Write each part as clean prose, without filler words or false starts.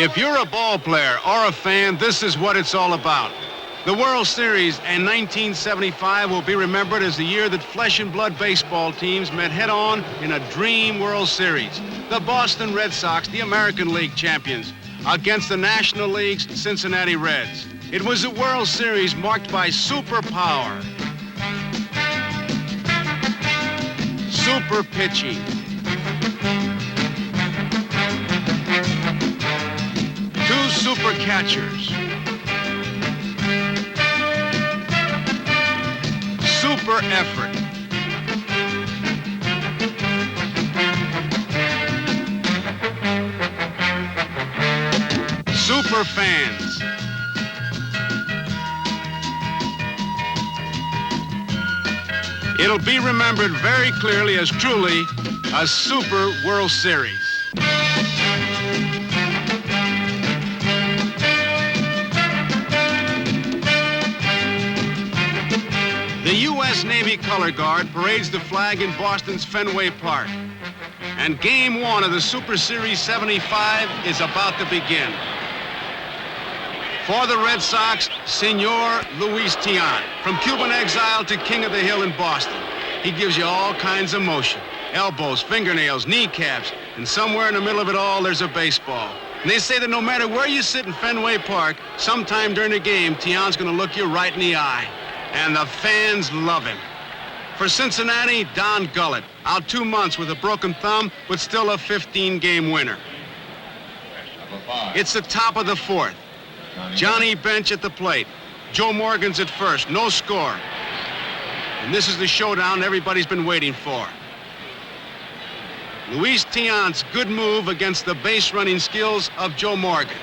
If you're a ball player or a fan, this is what it's all about. The World Series in 1975 will be remembered as the year that flesh and blood baseball teams met head-on in a dream World Series. The Boston Red Sox, the American League champions, against the National League's Cincinnati Reds. It was a World Series marked by superpower, super pitching, two super catchers, super effort, super fans. It'll be remembered very clearly as truly a super World Series. The U.S. Navy Color Guard parades the flag in Boston's Fenway Park. And Game 1 of the Super Series 75 is about to begin. For the Red Sox, Senor Luis Tiant, from Cuban exile to King of the Hill in Boston. He gives you all kinds of motion. Elbows, fingernails, kneecaps, and somewhere in the middle of it all, there's a baseball. And they say that no matter where you sit in Fenway Park, sometime during the game, Tiant's gonna look you right in the eye. And the fans love him. For Cincinnati, Don Gullett, out 2 months with a broken thumb, but still a 15-game winner. It's the top of the fourth. Johnny Bench at the plate. Joe Morgan's at first, no score. And this is the showdown everybody's been waiting for. Luis Tiant's good move against the base-running skills of Joe Morgan.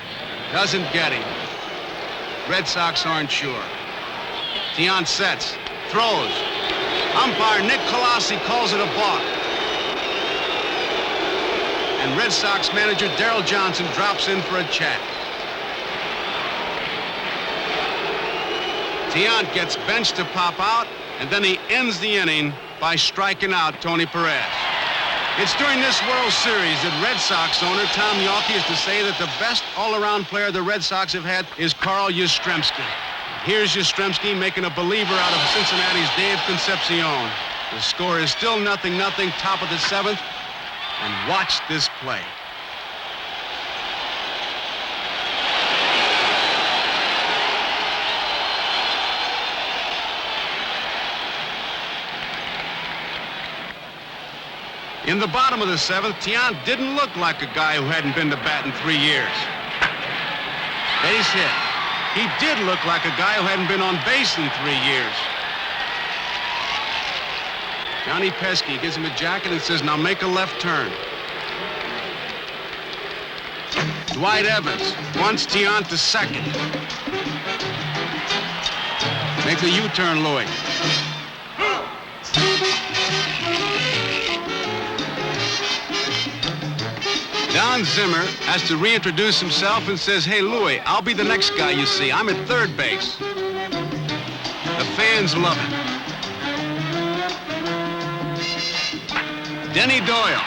Doesn't get him. Red Sox aren't sure. Tiant sets, throws. Umpire Nick Colossi calls it a balk. And Red Sox manager Darrell Johnson drops in for a chat. Tiant gets Bench to pop out, and then he ends the inning by striking out Tony Perez. It's during this World Series that Red Sox owner Tom Yawkey is to say that the best all-around player the Red Sox have had is Carl Yastrzemski. Here's Yastrzemski making a believer out of Cincinnati's Dave Concepcion. The score is still 0-0, top of the seventh, and watch this play. In the bottom of the seventh, Tiant didn't look like a guy who hadn't been to bat in 3 years. Base hit. He did look like a guy who hadn't been on base in 3 years. Johnny Pesky gives him a jacket and says, now make a left turn. Dwight Evans wants Tiant to second. Make a U-turn, Louis. Don Zimmer has to reintroduce himself and says, hey, Louis, I'll be the next guy you see. I'm at third base. The fans love him. Denny Doyle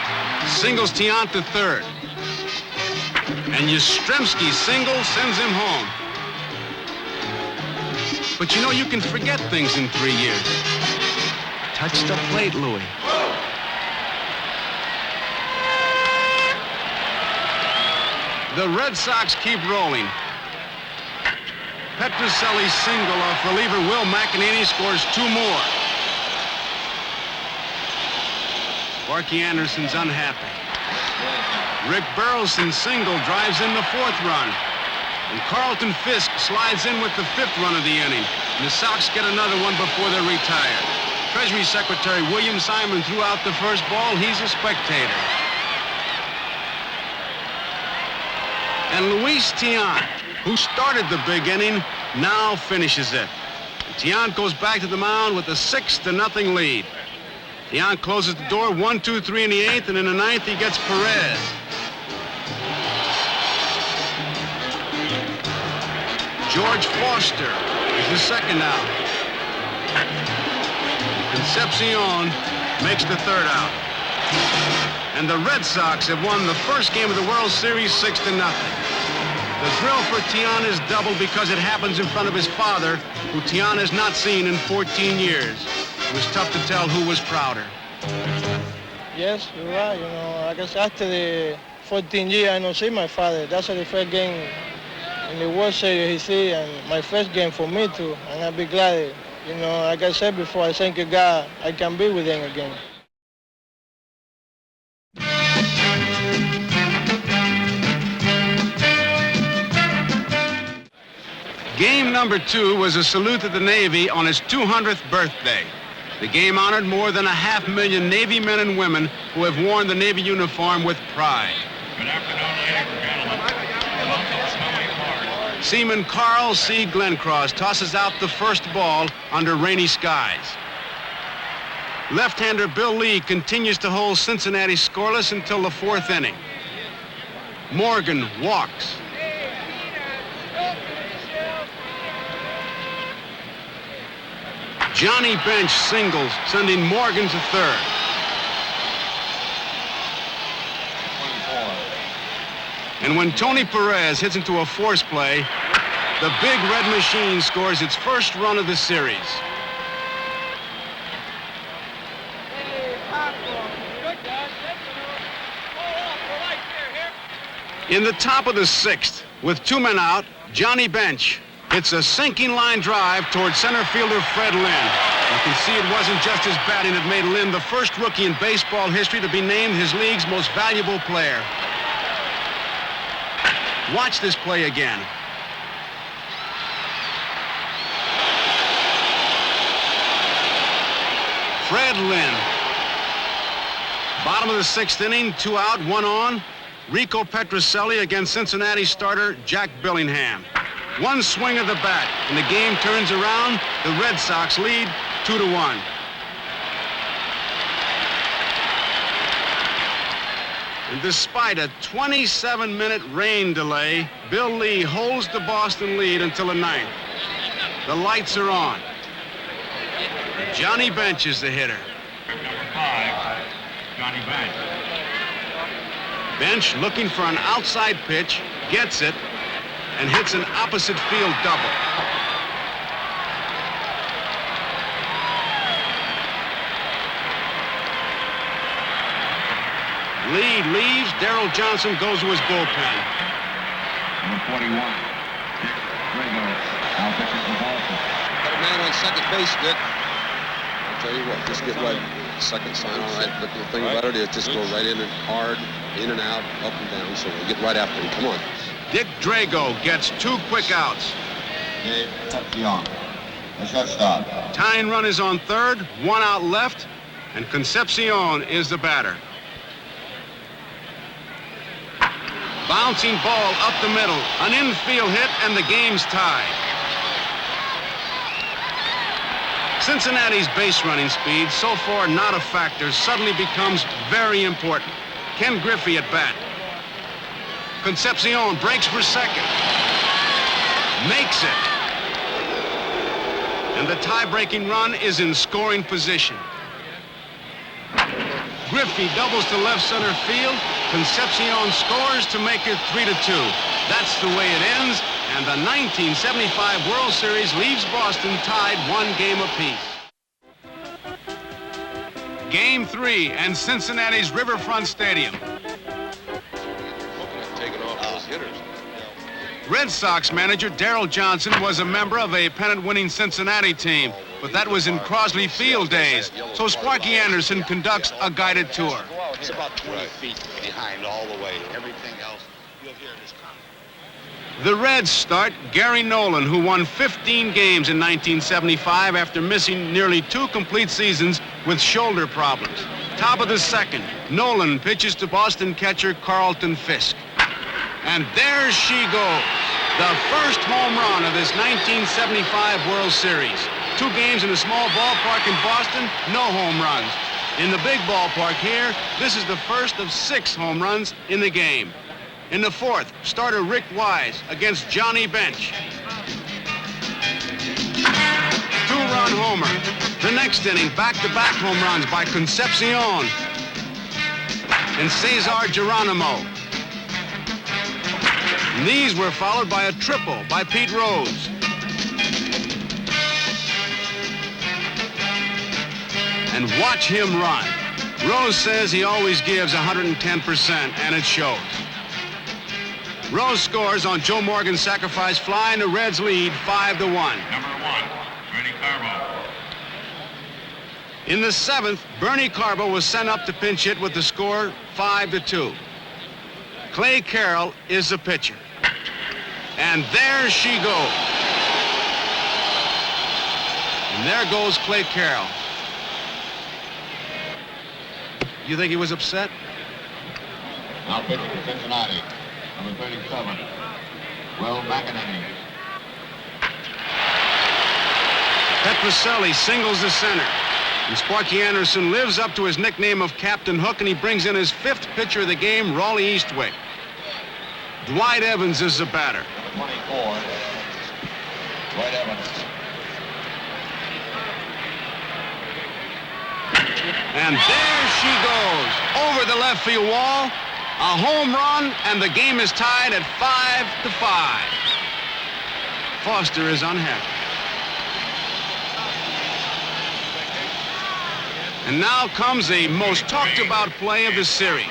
singles Tiant to third. And Yastrzemski's single sends him home. But you know, you can forget things in 3 years. Touch the plate, Louis. The Red Sox keep rolling. Petrocelli's single off reliever Will McEnany scores 2 more. Sparky Anderson's unhappy. Rick Burleson's single drives in the 4th run. And Carlton Fisk slides in with the 5th run of the inning. And the Sox get another one before they're retired. Treasury Secretary William Simon threw out the first ball. He's a spectator. And Luis Tiant, who started the big inning, now finishes it. And Tiant goes back to the mound with a 6-0 lead. Tiant closes the door 1, 2, 3 in the 8th, and in the 9th he gets Perez. George Foster is the second out. Concepcion makes the 3rd out. And the Red Sox have won the first game of the World Series 6-0. The thrill for Tian is doubled because it happens in front of his father, who Tian has not seen in 14 years. It was tough to tell who was prouder. Yes, you're right. You know, I guess after the 14 years, I don't see my father. That's the first game in the World Series he see, and my first game for me too. And I'll be glad. You know, like I said before, I thank God I can be with him again. Game number 2 was a salute to the Navy on its 200th birthday. The game honored more than 500,000 Navy men and women who have worn the Navy uniform with pride. Good afternoon, ladies and gentlemen. Seaman Carl C. Glencross tosses out the first ball under rainy skies. Left-hander Bill Lee continues to hold Cincinnati scoreless until the 4th inning. Morgan walks. Johnny Bench singles, sending Morgan to third. And when Tony Perez hits into a force play, the Big Red Machine scores its first run of the series. In the top of the 6th, with 2 men out, Johnny Bench hits a sinking line drive toward center fielder Fred Lynn. You can see it wasn't just his batting that made Lynn the first rookie in baseball history to be named his league's most valuable player. Watch this play again. Fred Lynn. Bottom of the 6th inning, 2 out, 1 on. Rico Petrocelli against Cincinnati starter Jack Billingham. One swing of the bat, and the game turns around. The Red Sox lead 2-1. And despite a 27-minute rain delay, Bill Lee holds the Boston lead until the 9th. The lights are on. Johnny Bench is the hitter. Number 5, Johnny Bench. Bench looking for an outside pitch, gets it, and hits an opposite field double. Lead leaves. Darrell Johnson goes to his bullpen. Number 41, Dick Drago. Now pitching for Boston. Got a man on second base, Dick. I'll tell you what, just get right. Second sign, all right. But the thing about it is just go right in and hard, in and out, up and down. So we'll get right after him. Come on. Dick Drago gets 2 quick outs. Dave Young, the shortstop. Tying run is on third, 1 out left, and Concepcion is the batter. Bouncing ball up the middle, an infield hit, and the game's tied. Cincinnati's base running speed, so far not a factor, suddenly becomes very important. Ken Griffey at bat. Concepcion breaks for second. Makes it. And the tie-breaking run is in scoring position. Griffey doubles to left center field. Concepcion scores to make it 3-2. That's the way it ends, and the 1975 World Series leaves Boston tied 1 game apiece. Game 3 and Cincinnati's Riverfront Stadium. Red Sox manager Darrell Johnson was a member of a pennant-winning Cincinnati team, but that was in Crosley Field days, so Sparky Anderson conducts a guided tour. It's about 20 feet behind all the way. Everything else you'll hear is coming. The Reds start Gary Nolan, who won 15 games in 1975 after missing nearly 2 complete seasons with shoulder problems. Top of the 2nd, Nolan pitches to Boston catcher Carlton Fisk. And there she goes, the first home run of this 1975 World Series. 2 games in a small ballpark in Boston, no home runs. In the big ballpark here, this is the first of 6 home runs in the game. In the 4th, starter Rick Wise against Johnny Bench. 2-run homer. The next inning, back-to-back home runs by Concepcion and Cesar Geronimo. And these were followed by a triple by Pete Rose. And watch him run. Rose says he always gives 110%, and it shows. Rose scores on Joe Morgan's sacrifice fly, and the Reds lead 5-1. Number 1, Bernie Carbo. In the 7th, Bernie Carbo was sent up to pinch hit with the score 5-2. Clay Carroll is the pitcher. And there she goes. And there goes Clay Carroll. You think he was upset? Now pitching for Cincinnati, number 37, Will McEnany. Petrocelli singles the center. And Sparky Anderson lives up to his nickname of Captain Hook, and he brings in his 5th pitcher of the game, Raleigh Eastwick. Dwight Evans is the batter. Number 24, Dwight Evans. And there she goes, over the left field wall, a home run, and the game is tied at 5-5. Foster is unhappy. And now comes the most talked about play of the series.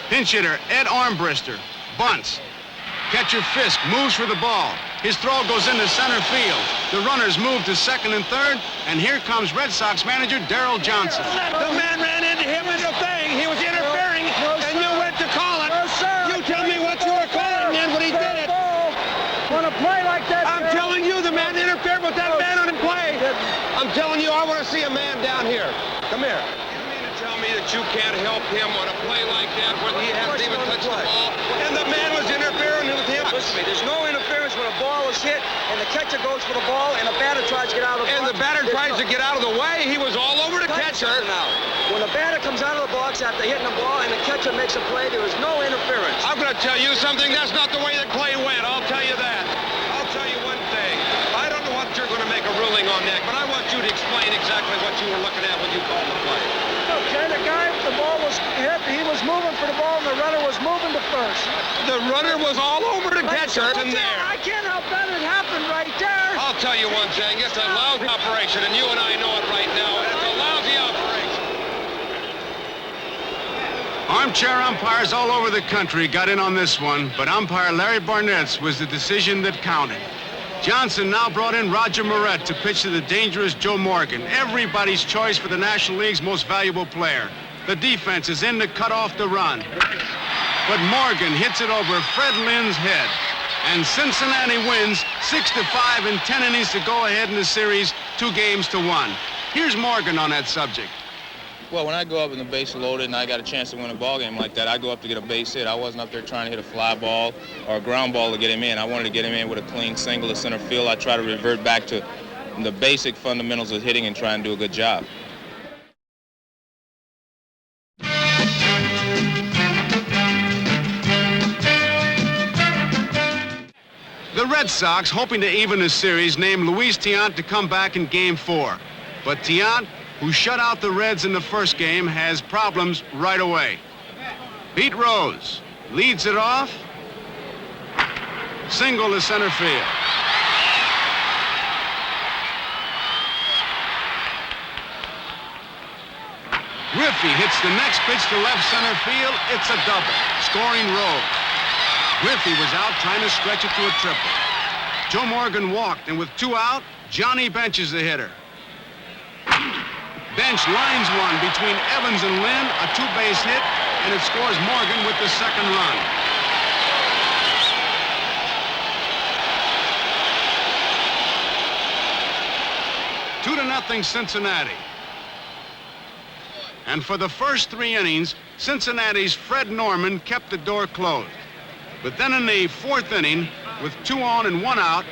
Pinch hitter Ed Armbrister bunts. Catcher Fisk moves for the ball. His throw goes into center field. The runners move to second and third, and here comes Red Sox manager Darrell Johnson. The man ran into him in the thing. He was interfering, and you went to call it. You tell me what you were calling, man, when he did it. On a play like that, I'm telling you, the man interfered with that man on the play. I'm telling you, I want to see a man down here. Come here. You mean to tell me that you can't help him on a play like that when he hasn't even touched the ball, and the man was interfering with him? Listen to me, there's no interference when a ball is hit and the catcher goes for the ball and the batter tries to get out of the box. And the batter tries to get out of the way. He was all over the catcher. Now, when the batter comes out of the box after hitting the ball and the catcher makes a play, there is no interference. I'm going to tell you something. That's not the way that play went. I'll tell you that. I'll tell you one thing. I don't know what you're going to make a ruling on that, but I want you to explain exactly what you were looking at when you called the play. Okay, the ball was hit, he was moving for the ball, and the runner was moving to first. The runner was all over the catcher in there. I can't help that, it happened right there. I'll tell you one thing. It's a lousy operation, and you and I know it right now, and it's a lousy operation. Armchair umpires all over the country got in on this one, but umpire Larry Barnett's was the decision that counted. Johnson now brought in Roger Moret to pitch to the dangerous Joe Morgan, everybody's choice for the National League's most valuable player. The defense is in to cut off the run. But Morgan hits it over Fred Lynn's head. And Cincinnati wins 6-5 in 10 innings to go ahead in the series, 2-1. Here's Morgan on that subject. Well, when I go up and the base loaded and I got a chance to win a ball game like that, I go up to get a base hit. I wasn't up there trying to hit a fly ball or a ground ball to get him in. I wanted to get him in with a clean single to center field. I try to revert back to the basic fundamentals of hitting and try and do a good job. The Red Sox, hoping to even the series, named Luis Tiant to come back in Game 4. But Tiant, who shut out the Reds in the first game, has problems right away. Pete Rose leads it off. Single to center field. Griffey hits the next pitch to left center field. It's a double, scoring Rose. Griffey was out trying to stretch it to a triple. Joe Morgan walked, and with 2 out, Johnny benches the hitter. Bench lines one between Evans and Lynn, a 2-base hit, and it scores Morgan with the second run. Two to nothing Cincinnati. And for the first 3 innings, Cincinnati's Fred Norman kept the door closed. But then in the 4th inning, with 2 on and 1 out,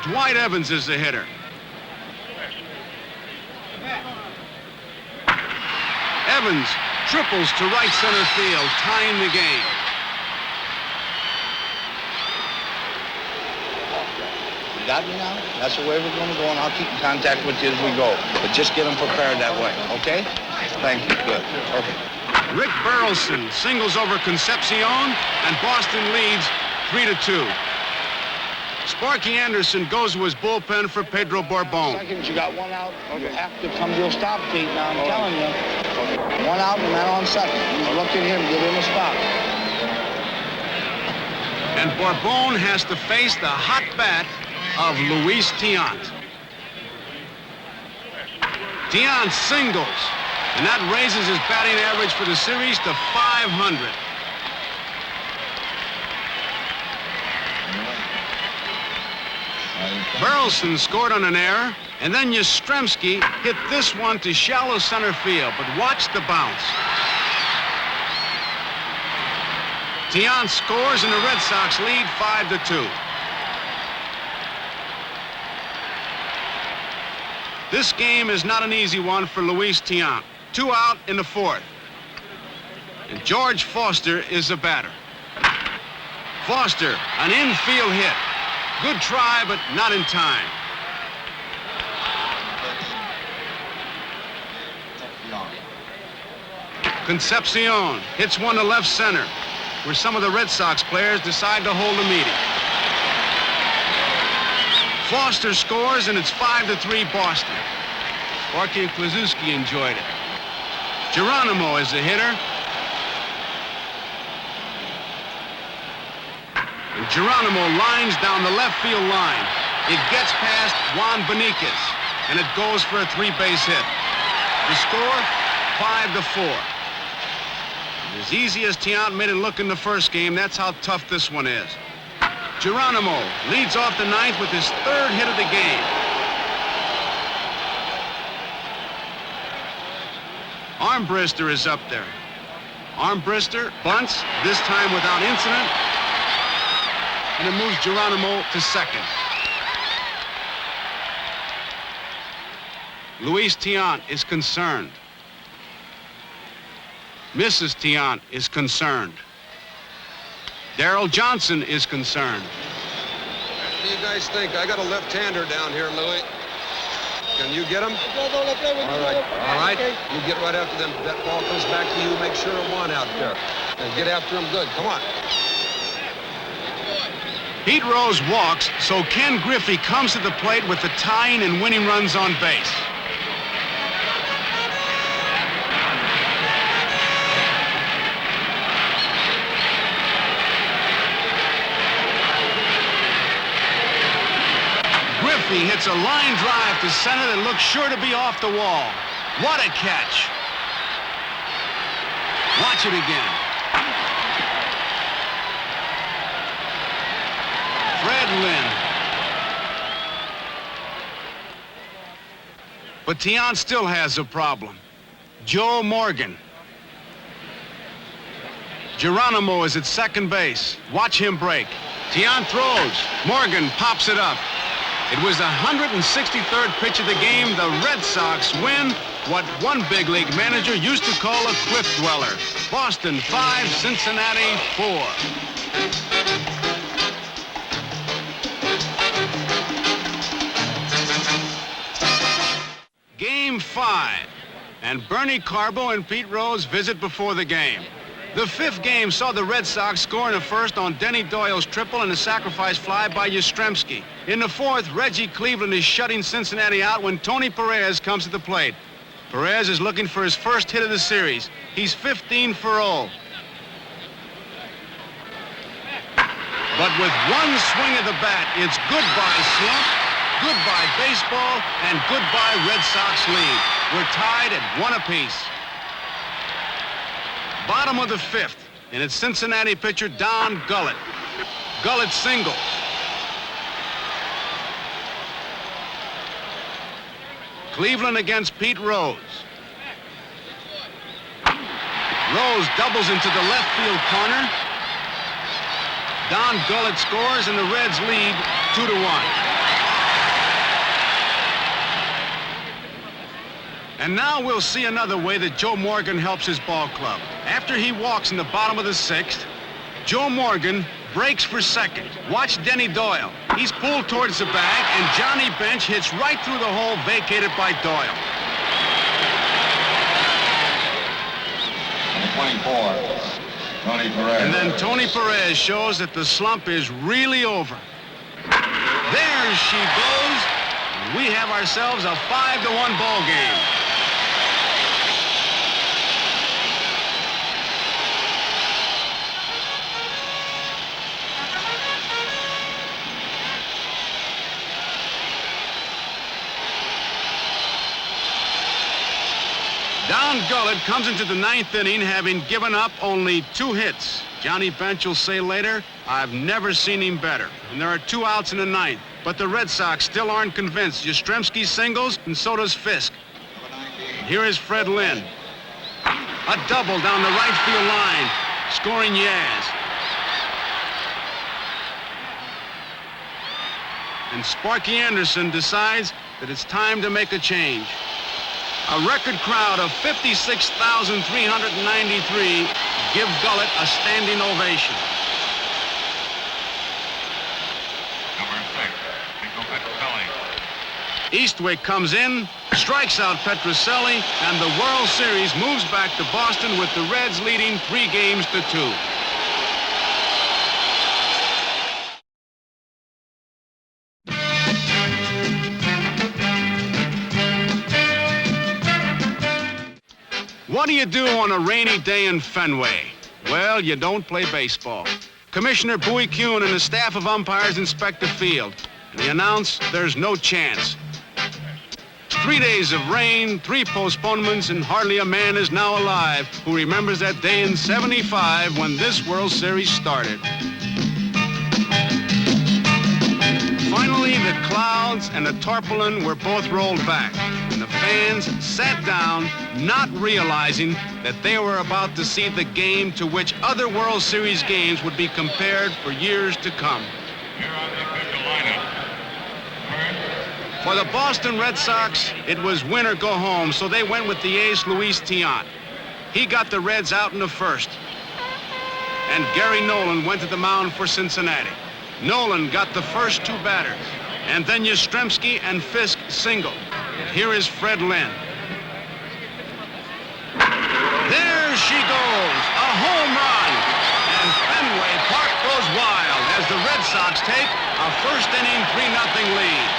Dwight Evans is the hitter. Evans triples to right center field, tying the game. You got me now? That's the way we're going to go, and I'll keep in contact with you as we go. But just get them prepared that way, okay? Thank you. Good. Perfect. Rick Burleson singles over Concepcion, and Boston leads 3-2. Sparky Anderson goes to his bullpen for Pedro Borbon. Seconds, you got one out. After comes your stop, Pete. Now I'm telling you. One out and man on second. You look at him, give him a stop. And Borbon has to face the hot bat of Luis Tiant. Tiant singles, and that raises his batting average for the series to .500. Burleson scored on an error, and then Yastrzemski hit this one to shallow center field, but watch the bounce. Tiant scores, and the Red Sox lead 5-2. This game is not an easy one for Luis Tiant. 2 out in the 4th. And George Foster is the batter. Foster, an infield hit. Good try, but not in time. Concepcion hits one to left center, where some of the Red Sox players decide to hold a meeting. Foster scores, and it's 5-3 Boston. Sparky and Kluszewski enjoyed it. Geronimo is the hitter. And Geronimo lines down the left field line. It gets past Juan Benitez, and it goes for a 3-base hit. The score, 5-4. As easy as Tiant made it look in the first game, that's how tough this one is. Geronimo leads off the 9th with his 3rd hit of the game. Armbrister is up there. Armbrister bunts, this time without incident, and it moves Geronimo to second. Luis Tiant is concerned. Mrs. Tiant is concerned. Darrell Johnson is concerned. What do you guys think? I got a left-hander down here, Louis. Can you get him? All right. You get right after them. That ball comes back to you. Make sure of one out there. And get after him good. Come on. Pete Rose walks, so Ken Griffey comes to the plate with the tying and winning runs on base. Griffey hits a line drive to center that looks sure to be off the wall. What a catch. Watch it again. Fred Lynn. But Tiant still has a problem. Joe Morgan. Geronimo is at second base. Watch him break. Tiant throws. Morgan pops it up. It was the 163rd pitch of the game. The Red Sox win what one big league manager used to call a cliff dweller. Boston 5, Cincinnati 4. Game 5, and Bernie Carbo and Pete Rose visit before the game. The 5th game saw the Red Sox score in the 1st on Denny Doyle's triple and a sacrifice fly by Yastrzemski. In the 4th, Reggie Cleveland is shutting Cincinnati out when Tony Perez comes to the plate. Perez is looking for his first hit of the series. He's 15 for 0. But with one swing of the bat, it's goodbye slump, goodbye baseball, and goodbye Red Sox lead. We're tied at 1 apiece. Bottom of the 5th, and it's Cincinnati pitcher Don Gullett. Gullett singles. Cleveland against Pete Rose. Rose doubles into the left field corner. Don Gullett scores, and the Reds lead 2-1. And now we'll see another way that Joe Morgan helps his ball club. After he walks in the bottom of the 6th, Joe Morgan breaks for second. Watch Denny Doyle. He's pulled towards the bag, and Johnny Bench hits right through the hole vacated by Doyle. 24. Tony Perez. And then Tony Perez shows that the slump is really over. There she goes. We have ourselves a 5-1 ball game. Don Gullett comes into the ninth inning having given up only 2 hits. Johnny Bench will say later, I've never seen him better. And there are 2 outs in the ninth. But the Red Sox still aren't convinced. Yastrzemski singles, and so does Fisk. Here is Fred Lynn. A double down the right field line, scoring Yaz. And Sparky Anderson decides that it's time to make a change. A record crowd of 56,393 give Gullett a standing ovation. Number 6, Nico Petroselli. Eastwick comes in, strikes out Petroselli, and the World Series moves back to Boston with the Reds leading 3-2. What do you do on a rainy day in Fenway? Well, you don't play baseball. Commissioner Bowie Kuhn and the staff of umpires inspect the field, and they announce there's no chance. 3 days of rain, 3 postponements, and hardly a man is now alive who remembers that day in '75 when this World Series started. Finally, the clouds and the tarpaulin were both rolled back, and the fans sat down, not realizing that they were about to see the game to which other World Series games would be compared for years to come. Here on the official lineup. For the Boston Red Sox, it was win or go home, so they went with the ace Luis Tiant. He got the Reds out in the first. And Gary Nolan went to the mound for Cincinnati. Nolan got the first 2 batters, and then Yastrzemski and Fisk singled. Here is Fred Lynn. There she goes, a home run, and Fenway Park goes wild as the Red Sox take a first-inning 3-0 lead.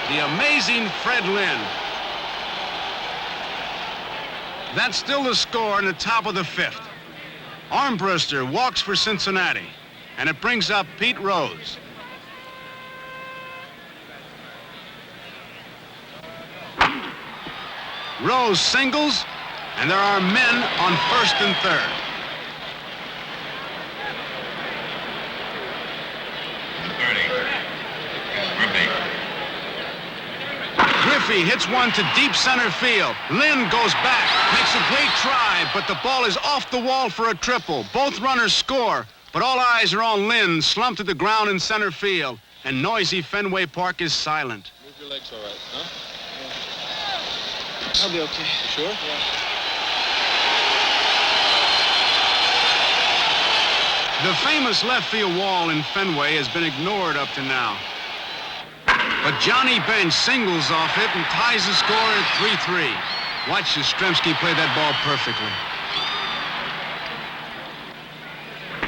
The amazing Fred Lynn. That's still the score in the top of the 5th. Armbruster walks for Cincinnati, and it brings up Pete Rose. Rose singles, and there are men on first and third. Griffey hits one to deep center field. Lynn goes back, makes a great try, but the ball is off the wall for a triple. Both runners score, but all eyes are on Lynn, slumped to the ground in center field, and noisy Fenway Park is silent. Move your legs all right, huh? Yeah. I'll be okay. You sure? Yeah. The famous left field wall in Fenway has been ignored up to now. But Johnny Bench singles off it and ties the score at 3-3. Watch Yastrzemski play that ball perfectly.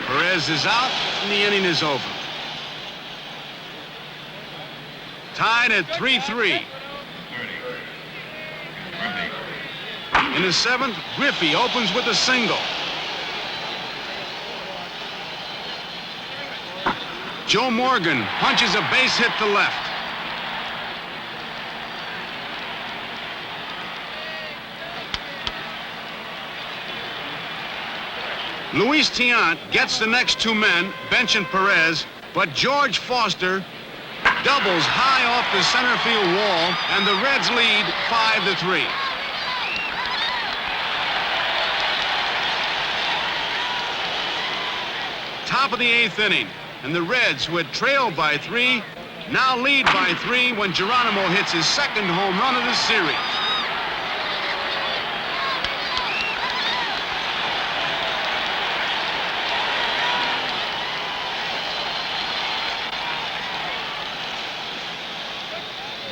Perez is out, and the inning is over. Tied at 3-3. In the 7th, Griffey opens with a single. Joe Morgan punches a base hit to left. Luis Tiant gets the next 2 men, Bench and Perez, but George Foster doubles high off the center field wall, and the Reds lead 5-3. Top of the 8th inning, and the Reds, who had trailed by 3, now lead by 3 when Geronimo hits his second home run of the series.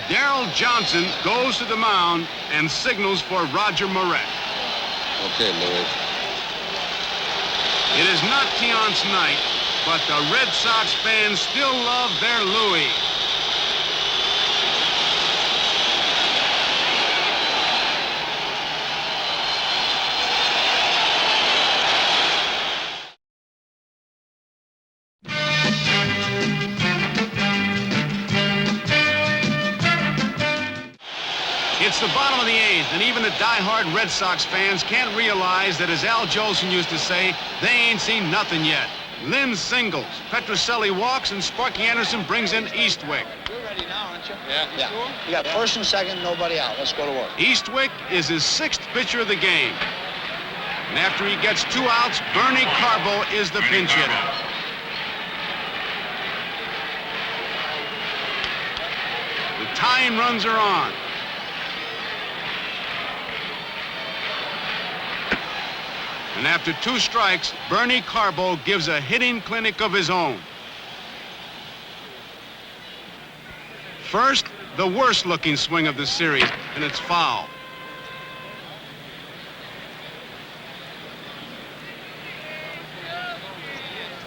Darrell Johnson goes to the mound and signals for Roger Moret. Okay, Louis. It is not Tiant's night, but the Red Sox fans still love their Louis. It's the bottom of the eighth, and even the die-hard Red Sox fans can't realize that, as Al Jolson used to say, they ain't seen nothing yet. Lynn singles, Petrocelli walks, and Sparky Anderson brings in Eastwick. You're ready now, aren't you? Yeah. You got first and second, nobody out. Let's go to work. Eastwick is his sixth pitcher of the game. And after he gets 2 outs, Bernie Carbo is the pinch hitter. The tying runs are on. And after 2 strikes, Bernie Carbo gives a hitting clinic of his own. First, the worst-looking swing of the series, and it's foul.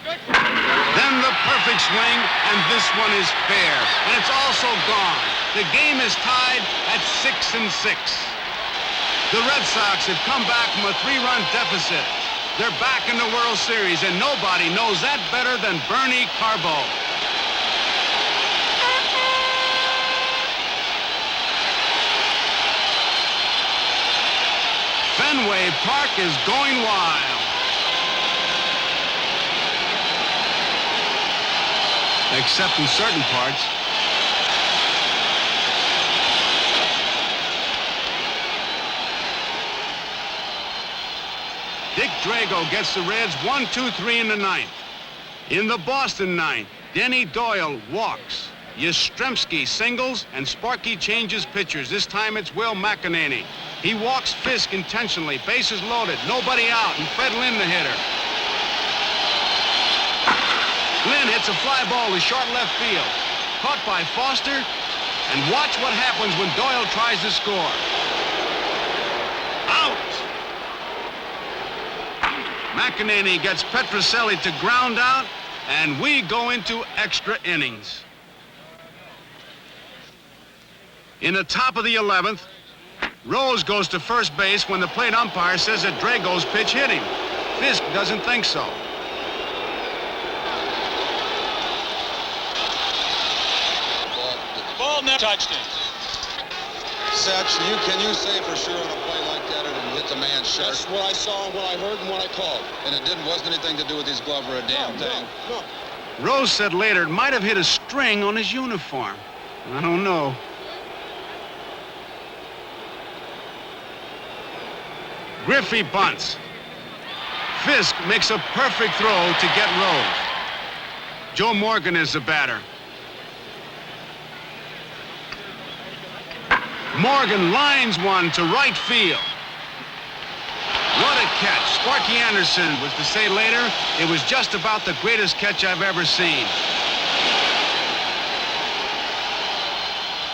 Then the perfect swing, and this one is fair, and it's also gone. The game is tied at 6-6. The Red Sox have come back from a 3-run deficit. They're back in the World Series, and nobody knows that better than Bernie Carbo. Fenway Park is going wild. Except in certain parts. Dick Drago gets the Reds 1-2-3 in the ninth. In the Boston ninth, Denny Doyle walks. Yastrzemski singles, and Sparky changes pitchers. This time it's Will McEnany. He walks Fisk intentionally. Bases loaded, nobody out, and Fred Lynn the hitter. Lynn hits a fly ball to short left field. Caught by Foster, and watch what happens when Doyle tries to score. Out! McEnany gets Petrocelli to ground out, and we go into extra innings. In the top of the 11th, Rose goes to first base when the plate umpire says that Drago's pitch hit him. Fisk doesn't think so. Ball never touched him. Satch, can you say for sure on a play like that it hit the man sharp? That's what I saw, what I heard, and what I called. And it wasn't anything to do with his glove or a damn thing? No. Rose said later it might have hit a string on his uniform. I don't know. Griffey bunts. Fisk makes a perfect throw to get Rose. Joe Morgan is the batter. Morgan lines one to right field. What a catch. Sparky Anderson was to say later, it was just about the greatest catch I've ever seen.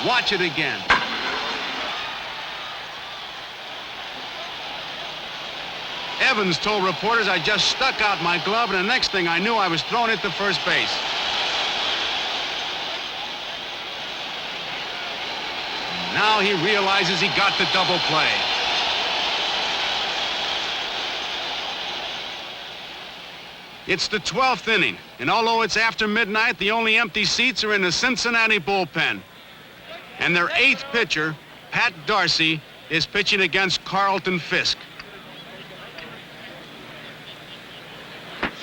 Watch it again. Evans told reporters I just stuck out my glove, and the next thing I knew, I was thrown it to first base. Now he realizes he got the double play. It's the 12th inning, and although it's after midnight, the only empty seats are in the Cincinnati bullpen. And their 8th pitcher, Pat Darcy, is pitching against Carlton Fisk.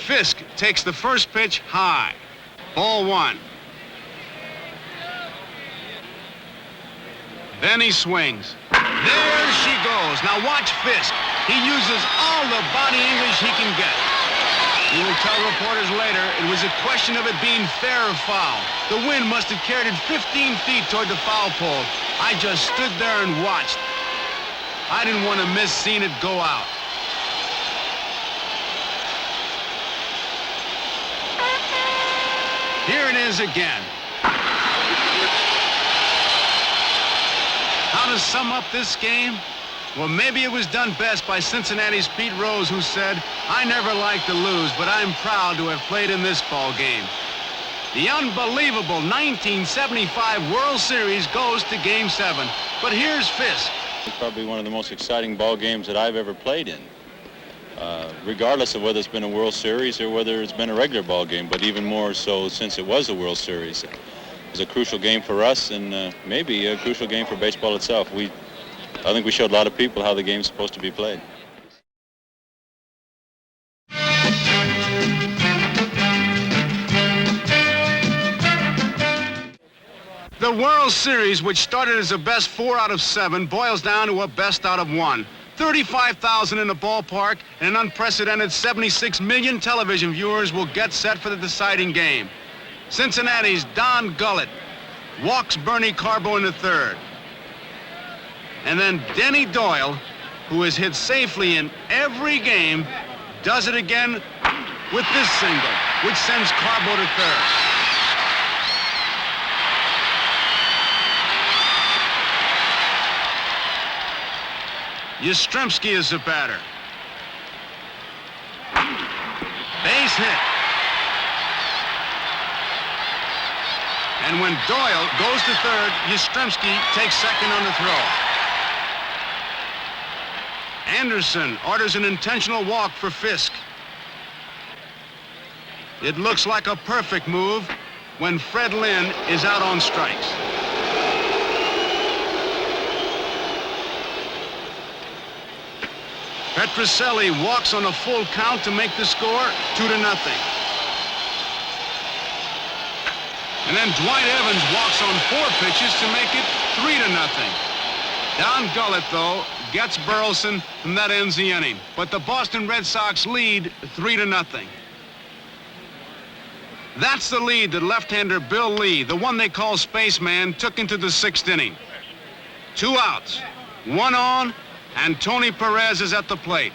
Fisk takes the first pitch high. Ball 1. Then he swings. There she goes. Now watch Fisk. He uses all the body English he can get. He will tell reporters later it was a question of it being fair or foul. The wind must have carried it 15 feet toward the foul pole. I just stood there and watched. I didn't want to miss seeing it go out. Here it is again. How to sum up this game? Well, maybe it was done best by Cincinnati's Pete Rose, who said, "I never like to lose, but I'm proud to have played in this ball game." The unbelievable 1975 World Series goes to Game 7. But here's Fisk. It's probably one of the most exciting ball games that I've ever played in, regardless of whether it's been a World Series or whether it's been a regular ball game, but even more so since it was a World Series. It was a crucial game for us and maybe a crucial game for baseball itself. I think we showed a lot of people how the game's supposed to be played. The World Series, which started as a best 4 out of 7, boils down to a best out of 1. 35,000 in the ballpark and an unprecedented 76 million television viewers will get set for the deciding game. Cincinnati's Don Gullett walks Bernie Carbo in the 3rd. And then Denny Doyle, who has hit safely in every game, does it again with this single, which sends Carbo to 3rd. Yastrzemski is the batter. Base hit. And when Doyle goes to 3rd, Yastrzemski takes 2nd on the throw. Anderson orders an intentional walk for Fisk. It looks like a perfect move when Fred Lynn is out on strikes. Petrocelli walks on a full count to make the score 2-0. And then Dwight Evans walks on 4 pitches to make it 3-0. Don Gullett, though, gets Burleson, and that ends the inning. But the Boston Red Sox lead 3-0. That's the lead that left-hander Bill Lee, the one they call Spaceman, took into the 6th inning. 2 outs, 1 on, and Tony Perez is at the plate.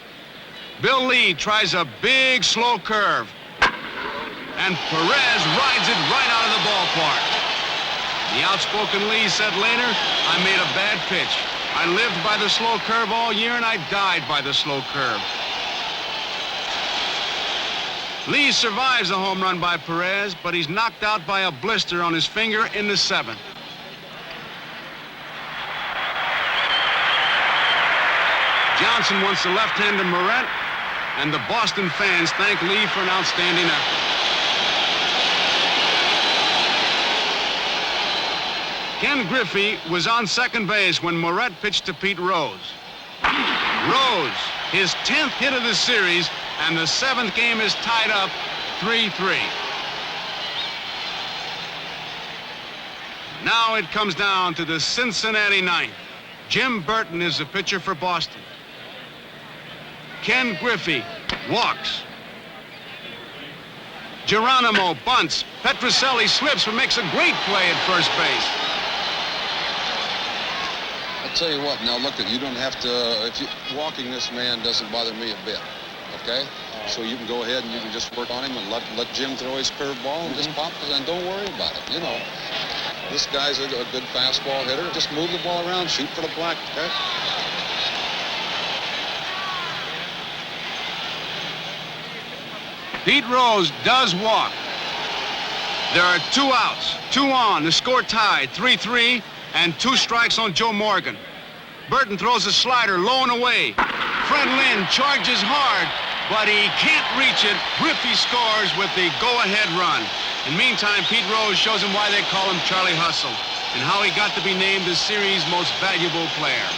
Bill Lee tries a big, slow curve, and Perez rides it right out of the ballpark. The outspoken Lee said later, "I made a bad pitch. I lived by the slow curve all year, and I died by the slow curve." Lee survives the home run by Perez, but he's knocked out by a blister on his finger in the 7th. Johnson wants the left-hander Moret, and the Boston fans thank Lee for an outstanding effort. Ken Griffey was on second base when Moret pitched to Pete Rose. Rose, his 10th hit of the series, and the 7th game is tied up 3-3. Now it comes down to the Cincinnati 9th. Jim Burton is the pitcher for Boston. Ken Griffey walks. Geronimo bunts. Petrocelli slips but makes a great play at first base. I'll tell you what, now look, you don't have to, walking this man doesn't bother me a bit, okay? So you can go ahead and you can just work on him and let Jim throw his curveball and just pop it and don't worry about it, you know. This guy's a good fastball hitter. Just move the ball around, shoot for the black, okay? Pete Rose does walk. There are 2 outs, 2 on, the score tied, 3-3, and 2 strikes on Joe Morgan. Burton throws a slider low and away. Fred Lynn charges hard, but he can't reach it. Griffey scores with the go-ahead run. And meantime, Pete Rose shows him why they call him Charlie Hustle and how he got to be named the series' most valuable player.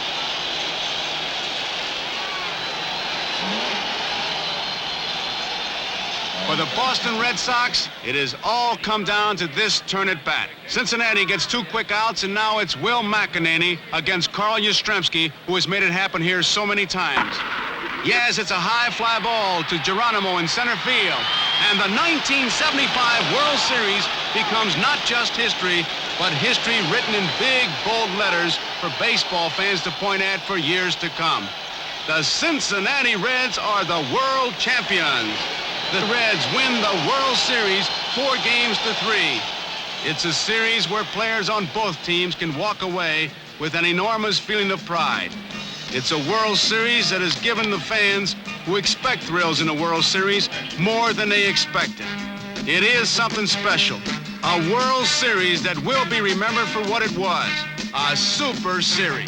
For the Boston Red Sox, it has all come down to this turn at bat. Cincinnati gets 2 quick outs, and now it's Will McEnany against Carl Yastrzemski, who has made it happen here so many times. Yes, it's a high fly ball to Geronimo in center field. And the 1975 World Series becomes not just history, but history written in big, bold letters for baseball fans to point at for years to come. The Cincinnati Reds are the world champions. The Reds win the World Series 4-3. It's a series where players on both teams can walk away with an enormous feeling of pride. It's a World Series that has given the fans who expect thrills in a World Series more than they expected. It is something special. A World Series that will be remembered for what it was, a super series.